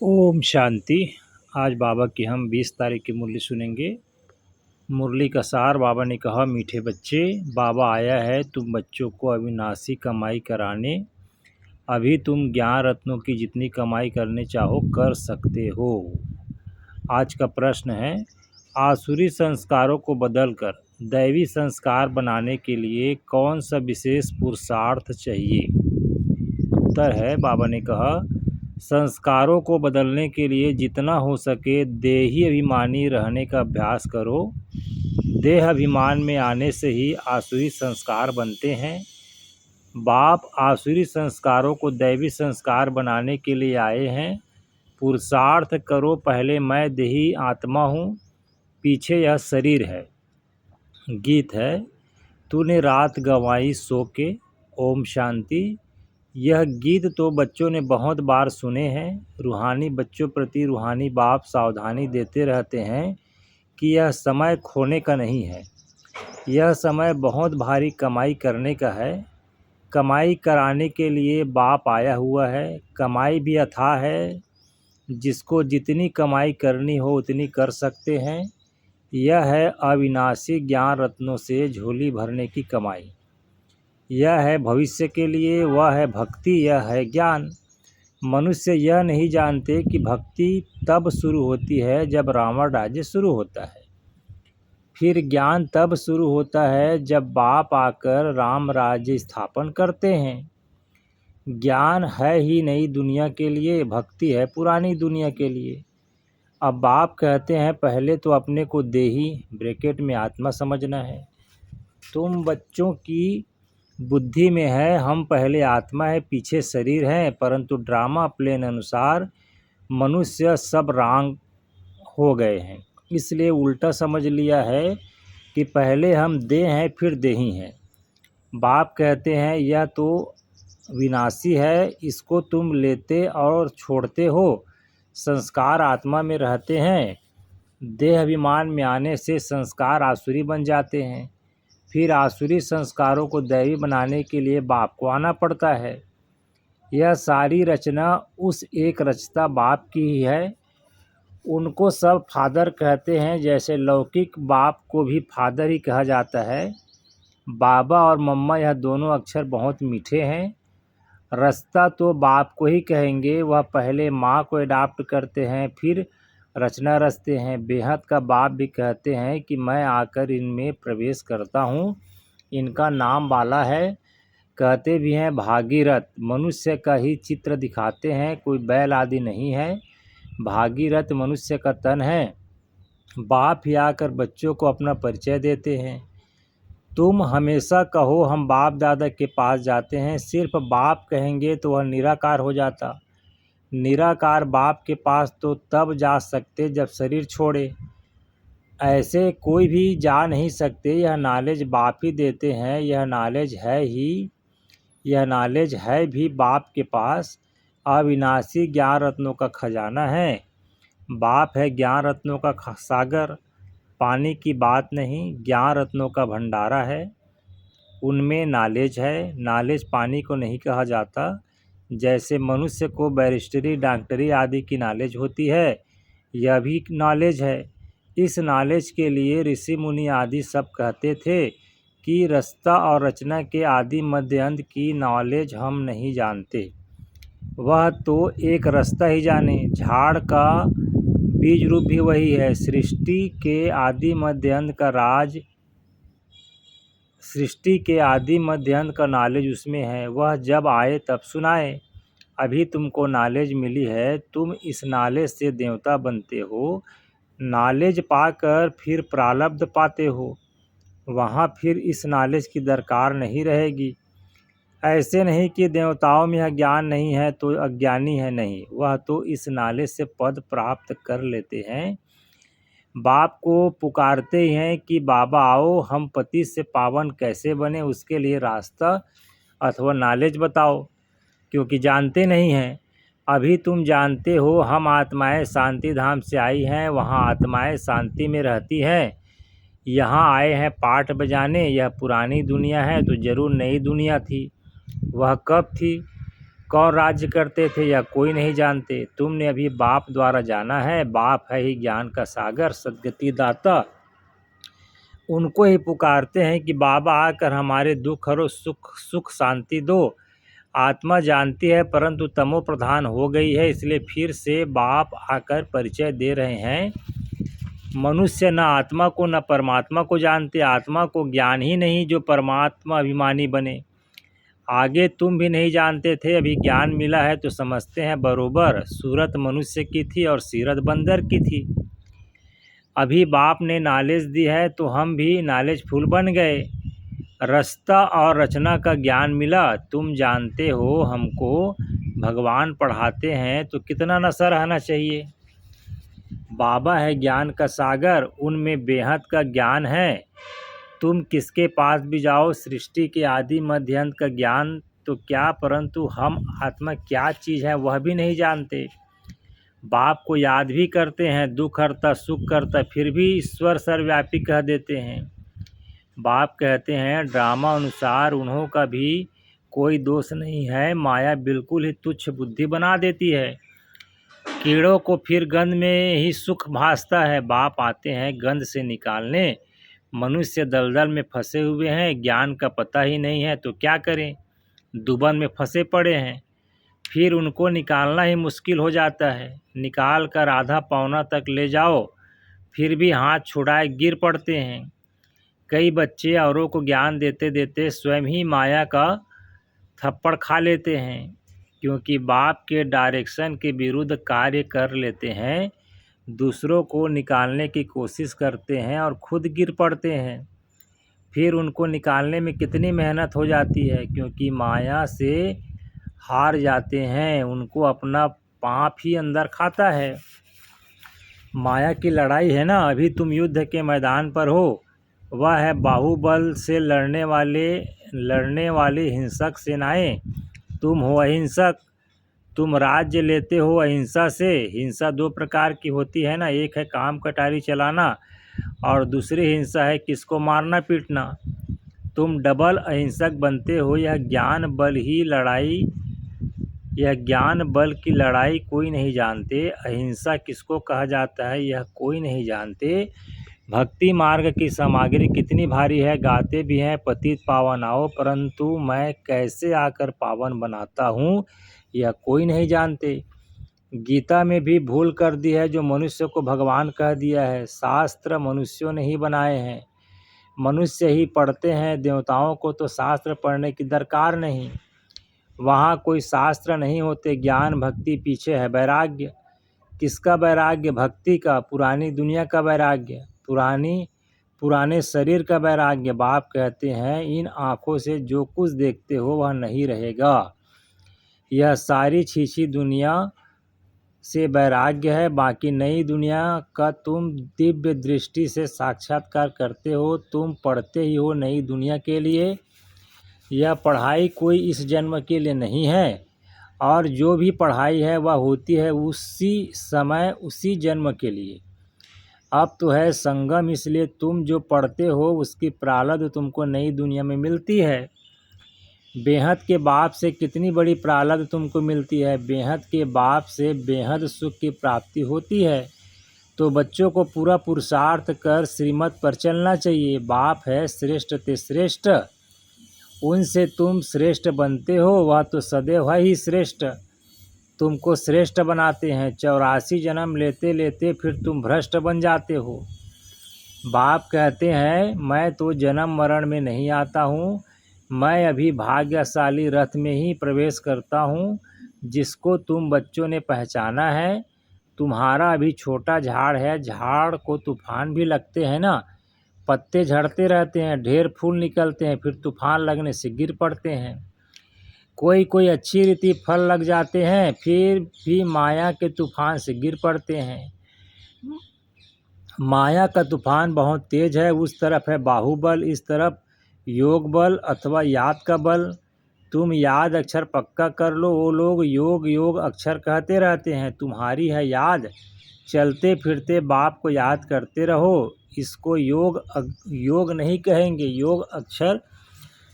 ओम शांति। आज बाबा की हम 20 तारीख की मुरली सुनेंगे। मुरली का सार बाबा ने कहा, मीठे बच्चे, बाबा आया है तुम बच्चों को अविनाशी कमाई कराने। अभी तुम ज्ञान रत्नों की जितनी कमाई करने चाहो कर सकते हो। आज का प्रश्न है, आसुरी संस्कारों को बदलकर दैवी संस्कार बनाने के लिए कौन सा विशेष पुरुषार्थ चाहिए। उत्तर है, बाबा ने कहा, संस्कारों को बदलने के लिए जितना हो सके देही अभिमानी रहने का अभ्यास करो। देह अभिमान में आने से ही आसुरी संस्कार बनते हैं। बाप आसुरी संस्कारों को दैवी संस्कार बनाने के लिए आए हैं। पुरुषार्थ करो, पहले मैं देही आत्मा हूँ, पीछे यह शरीर है। गीत है, तूने रात गंवाई सो के। ओम शांति। यह गीत तो बच्चों ने बहुत बार सुने हैं। रूहानी बच्चों प्रति रूहानी बाप सावधानी देते रहते हैं कि यह समय खोने का नहीं है। यह समय बहुत भारी कमाई करने का है। कमाई कराने के लिए बाप आया हुआ है। कमाई भी अथाह है। जिसको जितनी कमाई करनी हो उतनी कर सकते हैं। यह है अविनाशी ज्ञान रत्नों से झोली भरने की कमाई। यह है भविष्य के लिए, वह है भक्ति, यह है ज्ञान। मनुष्य यह नहीं जानते कि भक्ति तब शुरू होती है जब रावण राज्य शुरू होता है। फिर ज्ञान तब शुरू होता है जब बाप आकर राम राज्य स्थापन करते हैं। ज्ञान है ही नई दुनिया के लिए, भक्ति है पुरानी दुनिया के लिए। अब बाप कहते हैं, पहले तो अपने को देही ब्रैकेट में आत्मा समझना है। तुम बच्चों की बुद्धि में है हम पहले आत्मा है पीछे शरीर है, परंतु ड्रामा प्लेन अनुसार मनुष्य सब रांग हो गए हैं। इसलिए उल्टा समझ लिया है कि पहले हम देह हैं फिर देही हैं। बाप कहते हैं, यह तो विनाशी है, इसको तुम लेते और छोड़ते हो। संस्कार आत्मा में रहते हैं। देह अभिमान में आने से संस्कार आसुरी बन जाते हैं। फिर आसुरी संस्कारों को दैवी बनाने के लिए बाप को आना पड़ता है। यह सारी रचना उस एक रचता बाप की ही है। उनको सब फादर कहते हैं, जैसे लौकिक बाप को भी फादर ही कहा जाता है। बाबा और मम्मा यह दोनों अक्षर बहुत मीठे हैं। रचता तो बाप को ही कहेंगे, वह पहले माँ को अडॉप्ट करते हैं फिर रचना रचते हैं। बेहद का बाप भी कहते हैं कि मैं आकर इनमें प्रवेश करता हूँ। इनका नाम बाला है। कहते भी हैं भागीरथ। मनुष्य का ही चित्र दिखाते हैं, कोई बैल आदि नहीं है। भागीरथ मनुष्य का तन है। बाप ही आकर बच्चों को अपना परिचय देते हैं। तुम हमेशा कहो हम बाप दादा के पास जाते हैं, सिर्फ बाप कहेंगे तो वह निराकार हो जाता। निराकार बाप के पास तो तब जा सकते जब शरीर छोड़े। ऐसे कोई भी जा नहीं सकते। यह नॉलेज बाप ही देते हैं। यह नॉलेज है भी बाप के पास। अविनाशी ज्ञान रत्नों का खजाना है। बाप है ज्ञान रत्नों का सागर। पानी की बात नहीं, ज्ञान रत्नों का भंडारा है। उनमें नॉलेज है। नॉलेज पानी को नहीं कहा जाता। जैसे मनुष्य को बैरिस्टरी डॉक्टरी आदि की नॉलेज होती है, यह भी नॉलेज है। इस नॉलेज के लिए ऋषि मुनि आदि सब कहते थे कि रचता और रचना के आदि मध्य अंत की नॉलेज हम नहीं जानते। वह तो एक रास्ता ही जाने। झाड़ का बीज रूप भी वही है। सृष्टि के आदि मध्य अंत का राज, सृष्टि के आदि मध्य अंत का नॉलेज उसमें है। वह जब आए तब सुनाए। अभी तुमको नॉलेज मिली है, तुम इस नॉलेज से देवता बनते हो। नॉलेज पाकर फिर प्रारब्ध पाते हो। वहाँ फिर इस नॉलेज की दरकार नहीं रहेगी। ऐसे नहीं कि देवताओं में यह ज्ञान नहीं है तो अज्ञानी है, नहीं। वह तो इस नॉलेज से पद प्राप्त कर लेते हैं। बाप को पुकारते ही हैं कि बाबा आओ, हम पति से पावन कैसे बने, उसके लिए रास्ता अथवा नॉलेज बताओ, क्योंकि जानते नहीं हैं। अभी तुम जानते हो हम आत्माएं शांति धाम से आई हैं, वहाँ आत्माएं शांति में रहती हैं। यहाँ आए हैं पाठ बजाने। यह पुरानी दुनिया है तो जरूर नई दुनिया थी। वह कब थी? कौन राज्य करते थे यह कोई नहीं जानते। तुमने अभी बाप द्वारा जाना है, बाप है ही ज्ञान का सागर, सद्गति दाता। उनको ही पुकारते हैं कि बाबा आकर हमारे दुख हरो, सुख शांति दो। आत्मा जानती है परंतु तमो प्रधान हो गई है, इसलिए फिर से बाप आकर परिचय दे रहे हैं। मनुष्य न आत्मा को न परमात्मा को जानते, आत्मा को ज्ञान ही नहीं जो परमात्मा अभिमानी बने। आगे तुम भी नहीं जानते थे, अभी ज्ञान मिला है तो समझते हैं बरोबर। सूरत मनुष्य की थी और सीरत बंदर की थी। अभी बाप ने नॉलेज दी है तो हम भी नॉलेजफुल बन गए। रास्ता और रचना का ज्ञान मिला। तुम जानते हो हमको भगवान पढ़ाते हैं तो कितना नशा रहना चाहिए। बाबा है ज्ञान का सागर, उनमें बेहद का ज्ञान है। तुम किसके पास भी जाओ, सृष्टि के आदि मध्य अंत का ज्ञान तो क्या, परंतु हम आत्मा क्या चीज़ है वह भी नहीं जानते। बाप को याद भी करते हैं, दुख हरता सुख करता, फिर भी ईश्वर सर्वव्यापी कह देते हैं। बाप कहते हैं ड्रामा अनुसार उन्हों का भी कोई दोष नहीं है, माया बिल्कुल ही तुच्छ बुद्धि बना देती है। कीड़ों को फिर गंध में ही सुख भासता है, बाप आते हैं गंध से निकालने। मनुष्य दलदल में फंसे हुए हैं, ज्ञान का पता ही नहीं है तो क्या करें, दुबन में फंसे पड़े हैं। फिर उनको निकालना ही मुश्किल हो जाता है। निकाल कर आधा पौना तक ले जाओ, फिर भी हाथ छुड़ाए गिर पड़ते हैं। कई बच्चे औरों को ज्ञान देते देते स्वयं ही माया का थप्पड़ खा लेते हैं, क्योंकि बाप के डायरेक्शन के विरुद्ध कार्य कर लेते हैं। दूसरों को निकालने की कोशिश करते हैं और खुद गिर पड़ते हैं। फिर उनको निकालने में कितनी मेहनत हो जाती है, क्योंकि माया से हार जाते हैं। उनको अपना पाप ही अंदर खाता है। माया की लड़ाई है ना, अभी तुम युद्ध के मैदान पर हो। वह है बाहुबल से लड़ने वाली हिंसक सेनाएं। तुम हो अहिंसक, तुम राज्य लेते हो अहिंसा से। हिंसा दो प्रकार की होती है ना, एक है काम कटारी चलाना और दूसरी हिंसा है किसको मारना पीटना। तुम डबल अहिंसक बनते हो। यह ज्ञान बल की लड़ाई कोई नहीं जानते। अहिंसा किसको कहा जाता है यह कोई नहीं जानते। भक्ति मार्ग की सामग्री कितनी भारी है, गाते भी हैं पतित पावन आओ, परंतु मैं कैसे आकर पावन बनाता हूँ यह कोई नहीं जानते। गीता में भी भूल कर दी है, जो मनुष्य को भगवान कह दिया है। शास्त्र मनुष्यों ने ही बनाए हैं, मनुष्य ही पढ़ते हैं। देवताओं को तो शास्त्र पढ़ने की दरकार नहीं, वहाँ कोई शास्त्र नहीं होते। ज्ञान भक्ति पीछे है वैराग्य। किसका वैराग्य? भक्ति का, पुरानी दुनिया का वैराग्य, पुराने शरीर का वैराग्य। बाप कहते हैं इन आँखों से जो कुछ देखते हो वह नहीं रहेगा। यह सारी छीछी दुनिया से वैराग्य है, बाकी नई दुनिया का तुम दिव्य दृष्टि से साक्षात्कार करते हो। तुम पढ़ते ही हो नई दुनिया के लिए। यह पढ़ाई कोई इस जन्म के लिए नहीं है, और जो भी पढ़ाई है वह होती है उसी समय उसी जन्म के लिए। अब तो है संगम, इसलिए तुम जो पढ़ते हो उसकी प्रारब्ध तुमको नई दुनिया में मिलती है। बेहद के बाप से कितनी बड़ी प्रारब्ध तुमको मिलती है। बेहद के बाप से बेहद सुख की प्राप्ति होती है। तो बच्चों को पूरा पुरुषार्थ कर श्रीमत पर चलना चाहिए। बाप है श्रेष्ठ ते श्रेष्ठ, उनसे तुम श्रेष्ठ बनते हो, वह तो सदैव है ही श्रेष्ठ। तुमको श्रेष्ठ बनाते हैं। 84 जन्म लेते लेते फिर तुम भ्रष्ट बन जाते हो। बाप कहते हैं मैं तो जन्म मरण में नहीं आता हूँ, मैं अभी भाग्यशाली रथ में ही प्रवेश करता हूँ, जिसको तुम बच्चों ने पहचाना है। तुम्हारा अभी छोटा झाड़ है, झाड़ को तूफान भी लगते हैं ना, पत्ते झड़ते रहते हैं, ढेर फूल निकलते हैं, फिर तूफान लगने से गिर पड़ते हैं। कोई अच्छी रीति फल लग जाते हैं, फिर भी माया के तूफान से गिर पड़ते हैं। माया का तूफान बहुत तेज है, उस तरफ है बाहुबल, इस तरफ योग बल अथवा याद का बल। तुम याद अक्षर पक्का कर लो, वो लोग योग योग अक्षर कहते रहते हैं। तुम्हारी है याद, चलते फिरते बाप को याद करते रहो। इसको योग नहीं कहेंगे, योग अक्षर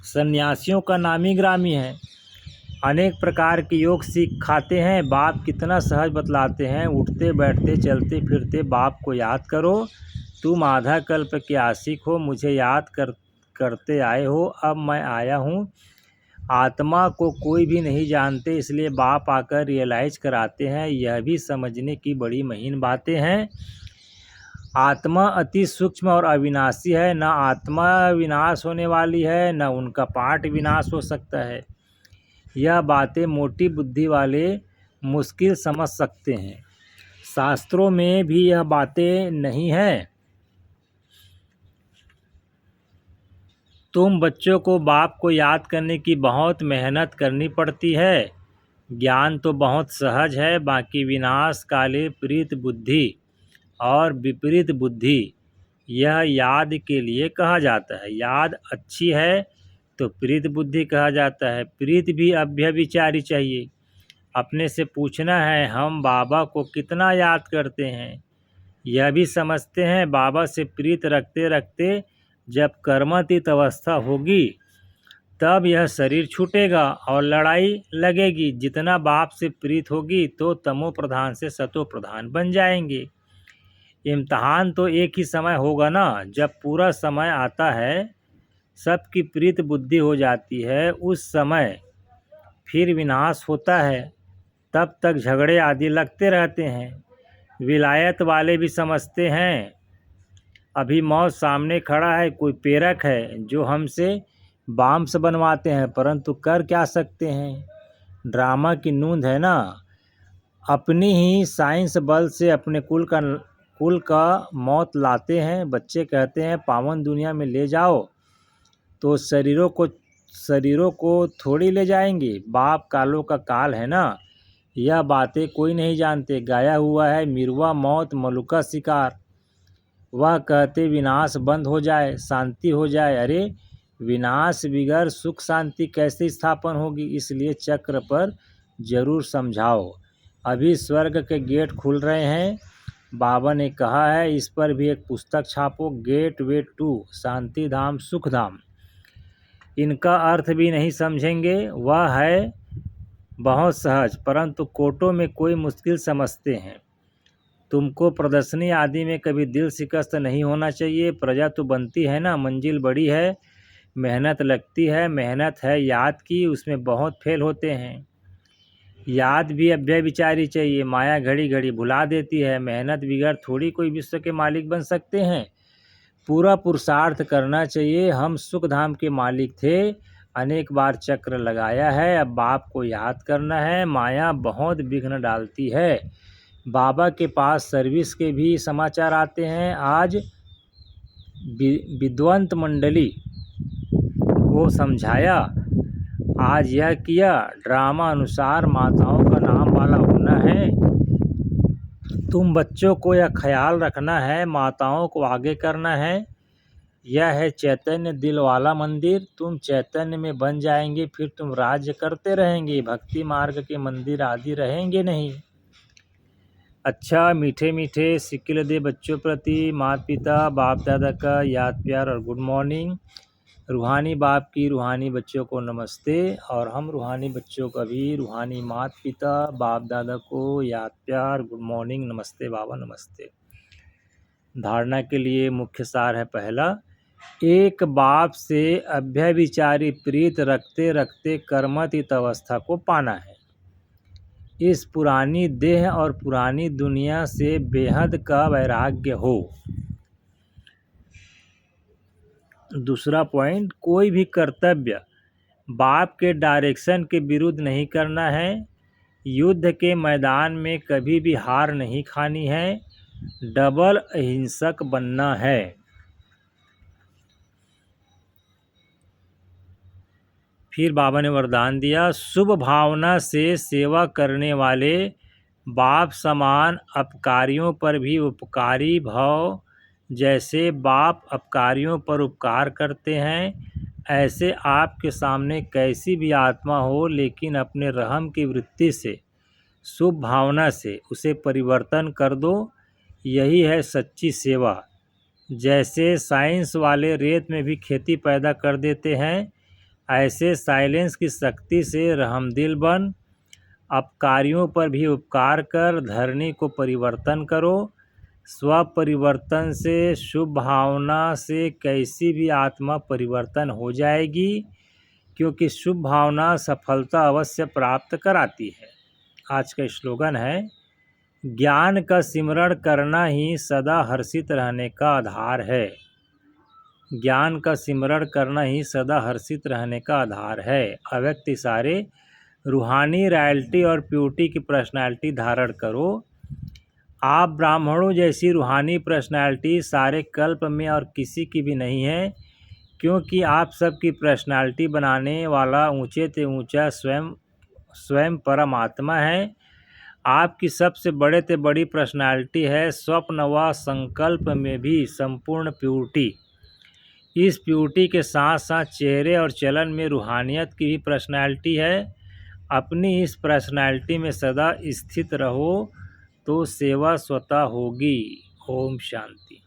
सन्यासियों का नामी ग्रामी है। अनेक प्रकार के योग सिखाते हैं, बाप कितना सहज बतलाते हैं। उठते बैठते चलते फिरते बाप को याद करो। तुम आधा कल्प के आशिक हो, मुझे याद करते आए हो, अब मैं आया हूँ। आत्मा को कोई भी नहीं जानते, इसलिए बाप आकर रियलाइज कराते हैं। यह भी समझने की बड़ी महीन बातें हैं। आत्मा अति सूक्ष्म और अविनाशी है। न आत्मा विनाश होने वाली है, न उनका पार्ट विनाश हो सकता है। यह बातें मोटी बुद्धि वाले मुश्किल समझ सकते हैं। शास्त्रों में भी यह बातें नहीं हैं। तुम बच्चों को बाप को याद करने की बहुत मेहनत करनी पड़ती है। ज्ञान तो बहुत सहज है, बाकी विनाश काले प्रीत बुद्धि और विपरीत बुद्धि, यह याद के लिए कहा जाता है। याद अच्छी है तो प्रीत बुद्धि कहा जाता है। प्रीत भी अभ्यभिचारी चाहिए। अपने से पूछना है, हम बाबा को कितना याद करते हैं। यह भी समझते हैं, बाबा से प्रीत रखते रखते जब कर्मातीत अवस्था होगी तब यह शरीर छूटेगा और लड़ाई लगेगी। जितना बाप से प्रीत होगी तो तमो प्रधान से सतो प्रधान बन जाएंगे। इम्तहान तो एक ही समय होगा ना। जब पूरा समय आता है, सबकी प्रीत बुद्धि हो जाती है, उस समय फिर विनाश होता है। तब तक झगड़े आदि लगते रहते हैं। विलायत वाले भी समझते हैं, अभी मौत सामने खड़ा है, कोई प्रेरक है जो हमसे बाम्स बनवाते हैं, परंतु कर क्या सकते हैं। ड्रामा की नूंद है ना। अपनी ही साइंस बल से अपने कुल का मौत लाते हैं। बच्चे कहते हैं पावन दुनिया में ले जाओ, तो शरीरों को थोड़ी ले जाएंगे। बाप कालों का काल है ना। यह बातें कोई नहीं जानते। गाया हुआ है, मिरवा मौत मलुका शिकार। वह कहते विनाश बंद हो जाए, शांति हो जाए। अरे विनाश बिगर सुख शांति कैसे स्थापन होगी। इसलिए चक्र पर जरूर समझाओ। अभी स्वर्ग के गेट खुल रहे हैं। बाबा ने कहा है, इस पर भी एक पुस्तक छापो, गेट वे टू शांति धाम सुख धाम। इनका अर्थ भी नहीं समझेंगे। वह है बहुत सहज, परंतु कोटों में कोई मुश्किल समझते हैं। तुमको प्रदर्शनी आदि में कभी दिल शिकस्त नहीं होना चाहिए। प्रजा तो बनती है ना, मंजिल बड़ी है, मेहनत लगती है। मेहनत है याद की, उसमें बहुत फेल होते हैं। याद भी अभ्यभिचारी चाहिए। माया घड़ी घड़ी भुला देती है। मेहनत बिगड़ थोड़ी कोई विश्व के मालिक बन सकते हैं। पूरा पुरुषार्थ करना चाहिए। हम सुख धाम के मालिक थे, अनेक बार चक्र लगाया है, अब बाप को याद करना है। माया बहुत विघ्न डालती है। बाबा के पास सर्विस के भी समाचार आते हैं। आज विद्वंत मंडली को समझाया, आज यह किया। ड्रामा अनुसार माताओं का नाम वाला होना है। तुम बच्चों को यह ख्याल रखना है, माताओं को आगे करना है। यह है चैतन्य दिल वाला मंदिर। तुम चैतन्य में बन जाएंगे, फिर तुम राज्य करते रहेंगे। भक्ति मार्ग के मंदिर आदि रहेंगे नहीं। अच्छा, मीठे मीठे सिक्के दे बच्चों प्रति माता पिता बाप दादा का याद प्यार और गुड मॉर्निंग। रूहानी बाप की रूहानी बच्चों को नमस्ते। और हम रूहानी बच्चों का भी रूहानी माता पिता बाप दादा को याद प्यार गुड मॉर्निंग, नमस्ते बाबा नमस्ते। धारणा के लिए मुख्य सार है पहला, एक बाप से अभ्यभिचारी प्रीत रखते रखते कर्मातीत अवस्था को पाना है। इस पुरानी देह और पुरानी दुनिया से बेहद का वैराग्य हो। दूसरा पॉइंट, कोई भी कर्तव्य बाप के डायरेक्शन के विरुद्ध नहीं करना है। युद्ध के मैदान में कभी भी हार नहीं खानी है। डबल अहिंसक बनना है। फिर बाबा ने वरदान दिया, शुभ भावना से सेवा करने वाले बाप समान अपकारियों पर भी उपकारी भाव, जैसे बाप अपकारियों पर उपकार करते हैं, ऐसे आपके सामने कैसी भी आत्मा हो, लेकिन अपने रहम की वृत्ति से शुभ भावना से उसे परिवर्तन कर दो। यही है सच्ची सेवा। जैसे साइंस वाले रेत में भी खेती पैदा कर देते हैं, ऐसे साइलेंस की शक्ति से रहमदिल बन, अपकारियों पर भी उपकार कर धरनी को परिवर्तन करो। स्व परिवर्तन से, शुभ भावना से कैसी भी आत्मा परिवर्तन हो जाएगी, क्योंकि शुभ भावना सफलता अवश्य प्राप्त कराती है। आज का स्लोगन है, ज्ञान का सिमरण करना ही सदा हर्षित रहने का आधार है। ज्ञान का सिमरण करना ही सदा हर्षित रहने का आधार है। अव्यक्त इशारे रूहानी रॉयल्टी और प्यूरिटी की पर्सनालिटी धारण करो। आप ब्राह्मणों जैसी रूहानी पर्सनालिटी सारे कल्प में और किसी की भी नहीं है, क्योंकि आप सबकी पर्सनालिटी बनाने वाला ऊंचे से ऊंचा स्वयं परमात्मा है। आपकी सबसे बड़े से बड़ी पर्सनालिटी है स्वप्न व संकल्प में भी संपूर्ण प्यूरिटी। इस प्यूरिटी के साथ साथ चेहरे और चलन में रूहानियत की भी पर्सनालिटी है। अपनी इस पर्सनालिटी में सदा स्थित रहो तो सेवा स्वतः होगी। ओम शांति।